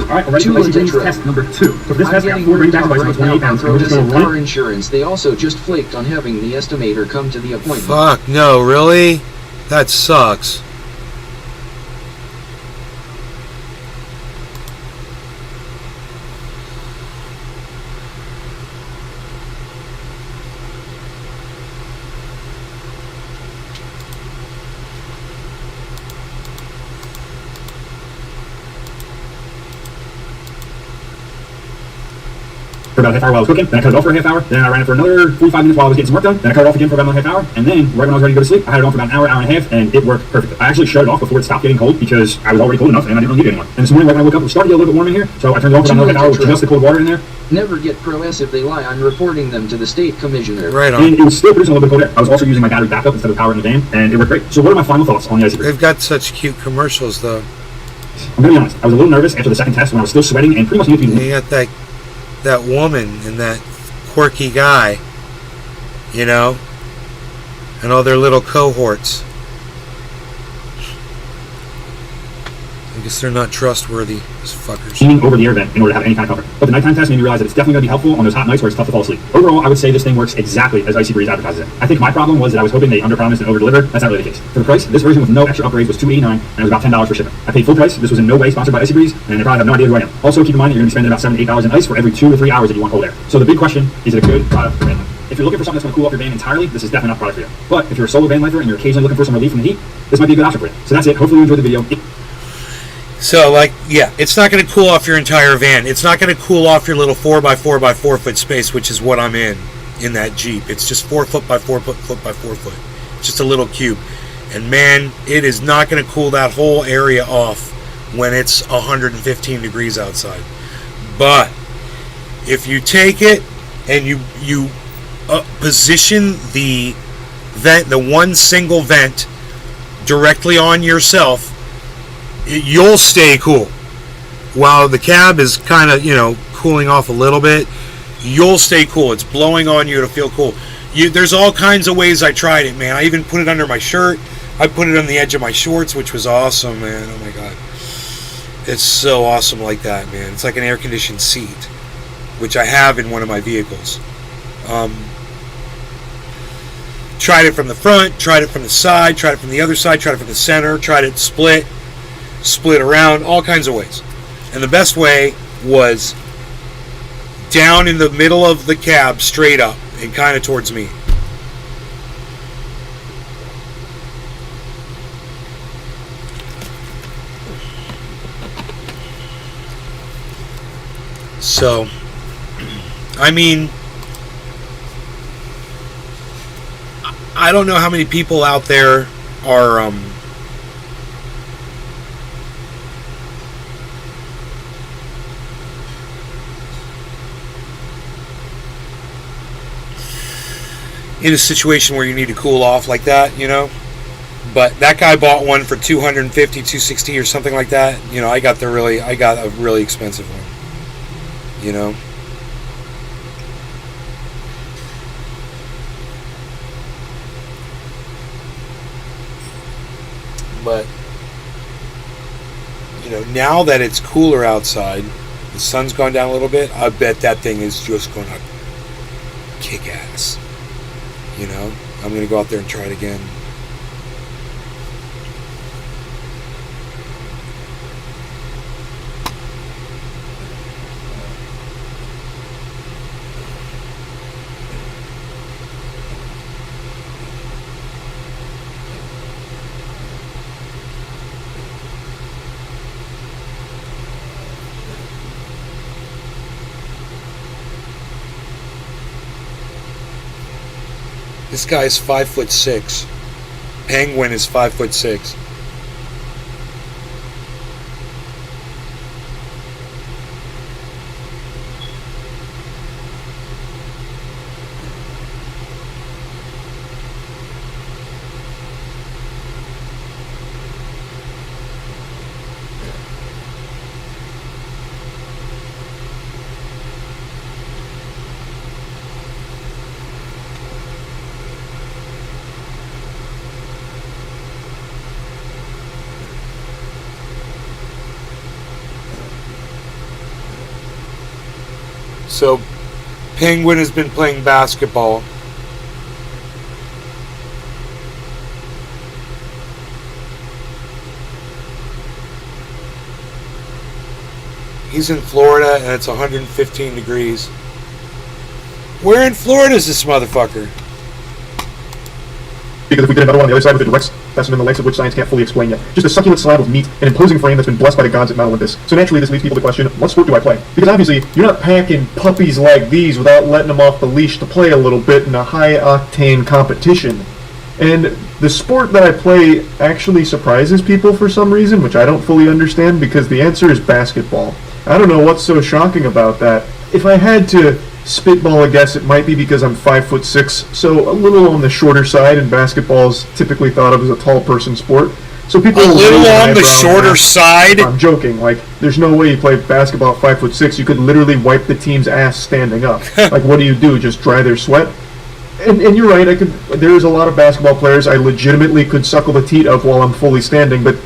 Alright, we're ready for IceBreeze test number 2. So for this test, we got 4 green bags of ice, about 28 pounds. We're just going to car insurance. They also just flaked on having the estimator come to the appointment. Fuck, no, really? That sucks. for about a half hour while I was cooking, then I cut it off for a half hour, then I ran it for another 45 minutes while I was getting some work done, then I cut it off again for about another half hour, and then right when I was ready to go to sleep, I had it on for about an hour, hour and a half, and it worked perfectly. I actually shut it off before it stopped getting cold because I was already cold enough and I didn't really need it anymore. And this morning right when I woke up, it was starting to get a little bit warm in here, so I turned it off for about another half hour with just the cold water in there. Never get pro-S if they lie. I'm reporting them to the state commissioner. Right on. And it was still producing a little bit of cold air. I was also using my battery backup instead of power in the van, and it worked great. So what are my final thoughts on the IceBreeze? They've got such cute commercials, though. I'm gonna be honest, I was a little nervous after the second test when I was still sweating and pretty much needed to be. You got that woman and that quirky guy, and all their little cohorts. I guess they're not trustworthy, those fuckers. Leaning over the air vent in order to have any kind of cover. But the nighttime test made me realize that it's definitely going to be helpful on those hot nights where it's tough to fall asleep. Overall, I would say this thing works exactly as IceBreeze advertises it. I think my problem was that I was hoping they underpromised and overdelivered. That's not really the case. For the price, this version with no extra upgrades was $289, and it was about $10 for shipping. I paid full price. This was in no way sponsored by IceBreeze, and I probably have no idea who I am. Also, keep in mind that you're going to be spending about $7 to $8 in ice for every 2 to 3 hours that you want cold air. So the big question, is it a good product for van life? If you're looking for something that's going to cool off your van entirely, this is definitely not the product for you. But if you're a solo van lifer and you're occasionally looking for some relief from the heat, this might be a good option for you. So that's it. Hopefully you enjoyed the video. So, it's not going to cool off your entire van. It's not going to cool off your little 4x4 foot space, which is what I'm in that Jeep. It's just 4 foot by 4 foot by 4 foot. It's just a little cube. And man, it is not going to cool that whole area off when it's 115 degrees outside. But if you take it and you position the vent, the one single vent, directly on yourself, you'll stay cool. While the cab is kind of, cooling off a little bit, you'll stay cool. It's blowing on you to feel cool. There's all kinds of ways I tried it, man. I even put it under my shirt. I put it on the edge of my shorts, which was awesome, man. Oh my God. It's so awesome like that, man. It's like an air-conditioned seat, which I have in one of my vehicles. Tried it from the front, tried it from the side, tried it from the other side, tried it from the center, tried it split around, all kinds of ways. And the best way was down in the middle of the cab, straight up and kind of towards me. So, I mean, I don't know how many people out there are in a situation where you need to cool off like that, you know. But that guy bought one for $250, $260 or something like that. You know, I got a really expensive one. You know. But you know, now that it's cooler outside, the sun's gone down a little bit, I bet that thing is just going to kick ass. You know, I'm going to go out there and try it again. This guy is 5'6". Penguin is 5'6". So, Penguin has been playing basketball. He's in Florida and it's 115 degrees. Where in Florida is this motherfucker? Because if we did another one on the other side with a direct specimen, the lengths of which science can't fully explain yet. Just a succulent slab of meat, an imposing frame that's been blessed by the gods at Mount Olympus. So naturally this leads people to question, what sport do I play? Because obviously, you're not packing puppies like these without letting them off the leash to play a little bit in a high-octane competition. And the sport that I play actually surprises people for some reason, which I don't fully understand, because the answer is basketball. I don't know what's so shocking about that. If I had to spitball a guess, it might be because I'm 5'6", so a little on the shorter side, and basketball is typically thought of as a tall person sport. So people A little on the shorter side? I'm joking. Like, there's no way you play basketball at 5'6". You could literally wipe the team's ass standing up. Like, what do? Just dry their sweat? And you're right. There's a lot of basketball players I legitimately could suckle the teat of while I'm fully standing, but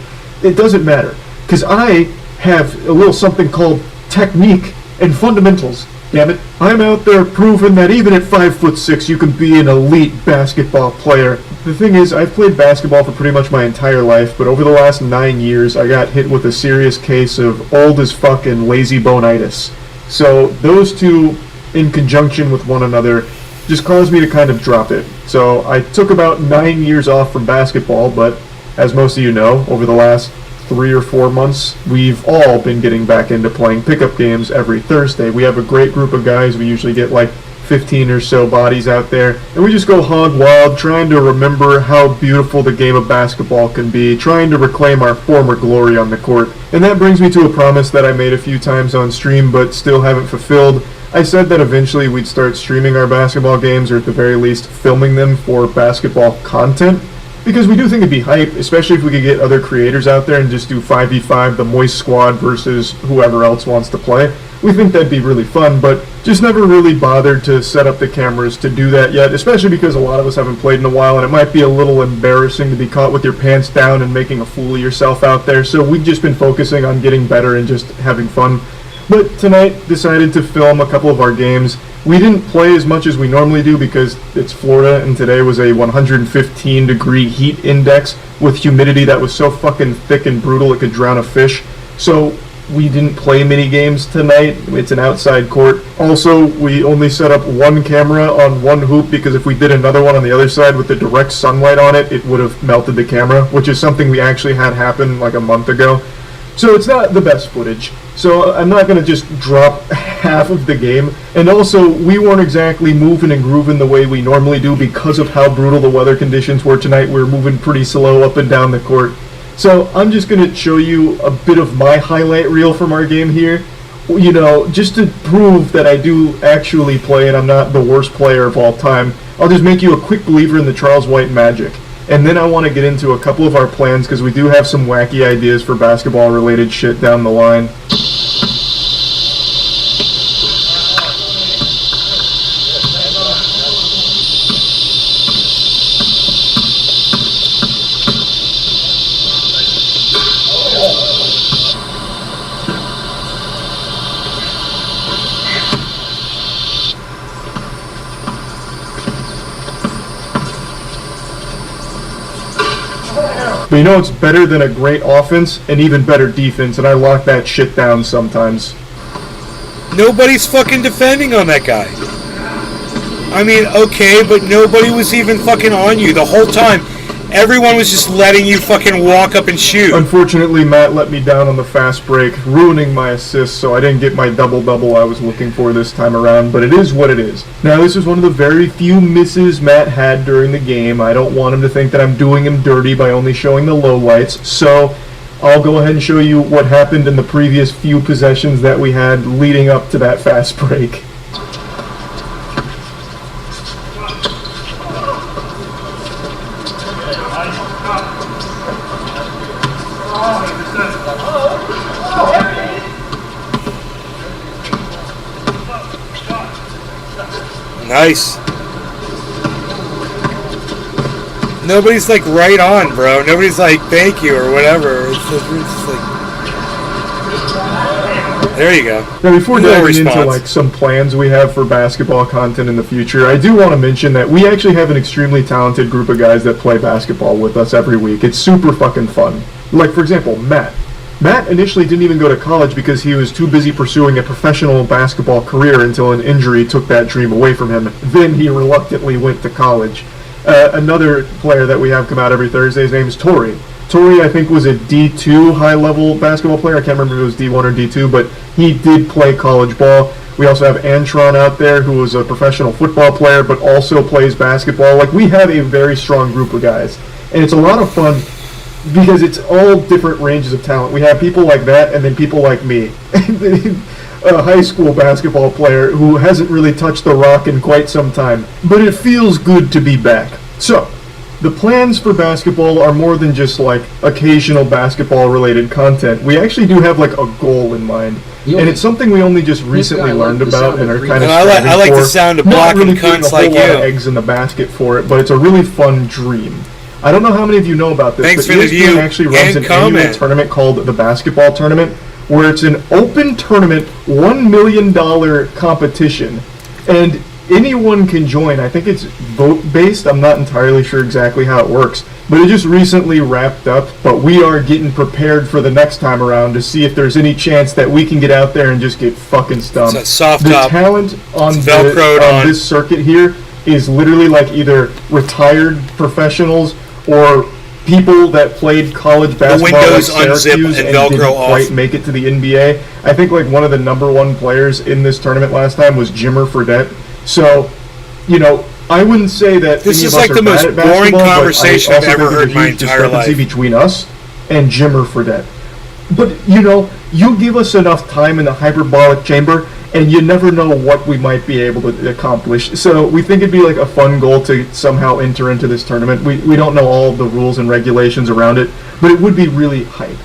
it doesn't matter because I have a little something called technique and fundamentals. Damn it. I'm out there proving that even at 5'6", you can be an elite basketball player. The thing is, I've played basketball for pretty much my entire life, but over the last 9 years, I got hit with a serious case of old as fucking lazy bone-itis. So those two, in conjunction with one another, just caused me to kind of drop it. So I took about 9 years off from basketball, but as most of you know, over the last 3 or 4 months, we've all been getting back into playing pickup games every Thursday. We have a great group of guys. We usually get like 15 or so bodies out there, and we just go hog wild trying to remember how beautiful the game of basketball can be, trying to reclaim our former glory on the court. And that brings me to a promise that I made a few times on stream but still haven't fulfilled. I said that eventually we'd start streaming our basketball games, or at the very least filming them for basketball content. Because we do think it'd be hype, especially if we could get other creators out there and just do 5v5, the Moist Squad versus whoever else wants to play. We think that'd be really fun, but just never really bothered to set up the cameras to do that yet, especially because a lot of us haven't played in a while, and it might be a little embarrassing to be caught with your pants down and making a fool of yourself out there, so we've just been focusing on getting better and just having fun. But tonight, decided to film a couple of our games. We didn't play as much as we normally do because it's Florida, and today was a 115 degree heat index with humidity that was so fucking thick and brutal it could drown a fish. So we didn't play mini games tonight. It's an outside court. Also, we only set up one camera on one hoop because if we did another one on the other side with the direct sunlight on it, it would have melted the camera, which is something we actually had happen like a month ago. So it's not the best footage. So I'm not going to just drop half of the game. And also, we weren't exactly moving and grooving the way we normally do because of how brutal the weather conditions were tonight. We were moving pretty slow up and down the court. So I'm just going to show you a bit of my highlight reel from our game here. You know, just to prove that I do actually play and I'm not the worst player of all time. I'll just make you a quick believer in the Charles White magic. And then I want to get into a couple of our plans because we do have some wacky ideas for basketball-related shit down the line. But you know it's better than a great offense and even better defense, and I lock that shit down sometimes. Nobody's fucking defending on that guy. I mean, okay, but nobody was even fucking on you the whole time. Everyone was just letting you fucking walk up and shoot. Unfortunately, Matt let me down on the fast break, ruining my assist, so I didn't get my double-double I was looking for this time around, but it is what it is. Now, this is one of the very few misses Matt had during the game. I don't want him to think that I'm doing him dirty by only showing the lowlights, so I'll go ahead and show you what happened in the previous few possessions that we had leading up to that fast break. Nice. Nobody's like right on, bro. Nobody's like thank you or whatever. It's just like, there you go. Now, before No diving response. into like some plans we have for basketball content in the future, I do want to mention that we actually have an extremely talented group of guys that play basketball with us every week. It's super fucking fun. Like, for example, Matt. Matt initially didn't even go to college because he was too busy pursuing a professional basketball career until an injury took that dream away from him. Then he reluctantly went to college. Another player that we have come out every Thursday, his name is Tori. Tori, I think, was a D2 high-level basketball player. I can't remember if it was D1 or D2, but he did play college ball. We also have Antron out there, who was a professional football player, but also plays basketball. Like, we have a very strong group of guys, and it's a lot of fun because it's all different ranges of talent. We have people like that, and then people like me. A high school basketball player who hasn't really touched the rock in quite some time. But it feels good to be back. So, the plans for basketball are more than just like occasional basketball related content. We actually do have like a goal in mind. And it's something we only just recently guy learned liked the about sound and of are green. kind of And I like striving the for. sound of Not blocking really putting cunts a whole like lot of you. eggs in the basket for it, but it's a really fun dream. I don't know how many of you know about this, Thanks but for the ESPN view actually runs and an annual comment. tournament called the Basketball Tournament, where it's an open tournament, $1 million competition, and anyone can join. I think it's vote-based. I'm not entirely sure exactly how it works, but it just recently wrapped up, but we are getting prepared for the next time around to see if there's any chance that we can get out there and just get fucking stumped. It's a soft The top. talent on, It's Velcroed on. this circuit here is literally like either retired professionals or people that played college basketball windows like unzip Syracuse and and Velcro didn't off. quite make it to the NBA. I think like one of the number one players in this tournament last time was Jimmer Fredette. So, you know, I wouldn't say that This any is of us like are the most bad at boring basketball, but conversation I I've also ever think heard there's in my a huge entire discrepancy life. between us and Jimmer Fredette. But, you know, you give us enough time in the hyperbolic chamber, and you never know what we might be able to accomplish. So we think it'd be like a fun goal to somehow enter into this tournament. We don't know all the rules and regulations around it, but it would be really hype.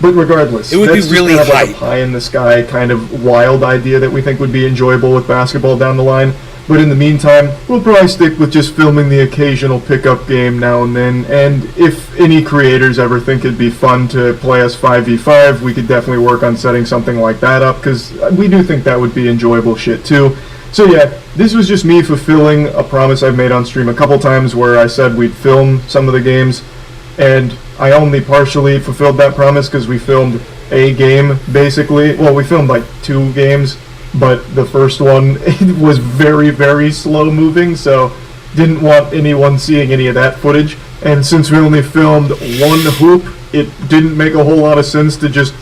But regardless, It would be that's just really kind of like hype. a pie in the sky kind of wild idea that we think would be enjoyable with basketball down the line. But in the meantime, we'll probably stick with just filming the occasional pickup game now and then. And if any creators ever think it'd be fun to play us 5v5, we could definitely work on setting something like that up, because we do think that would be enjoyable shit too. So yeah, this was just me fulfilling a promise I've made on stream a couple times where I said we'd film some of the games, and I only partially fulfilled that promise because we filmed a game basically. Well, we filmed like 2 games, but the first one was very, very slow moving, so didn't want anyone seeing any of that footage. And since we only filmed 1 hoop, it didn't make a whole lot of sense to just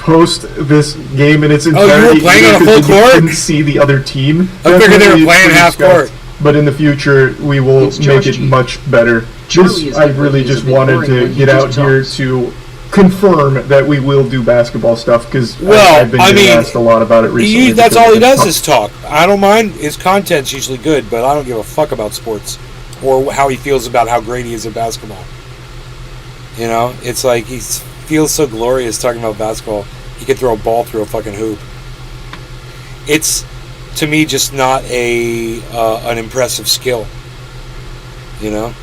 post this game in its you were entirety. playing on a because full you court? couldn't see the other team. I figured they were Definitely playing pretty half scuffed, court. But in the future, we will It's make Josh it G. much better. Charlie is I like really he is a just bit wanted boring to when he get out just here talks. to confirm that we will do basketball stuff, because Well, I've been I getting mean, asked a lot about it recently. That's because all he of the does talk. is talk. I don't mind. His content's usually good, but I don't give a fuck about sports or how he feels about how great he is at basketball. You know, it's like he feels so glorious talking about basketball. He could throw a ball through a fucking hoop. It's, to me, just not an impressive skill. You know?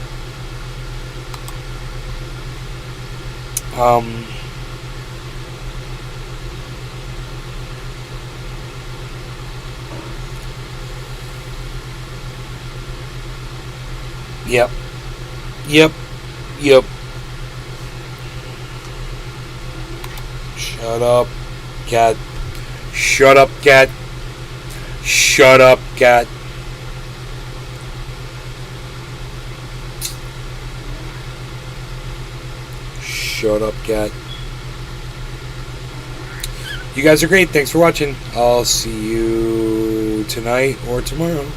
Yep. Shut up, cat. Shut up, cat. Shut up, cat. Shut up, cat. You guys are great. Thanks for watching. I'll see you tonight or tomorrow.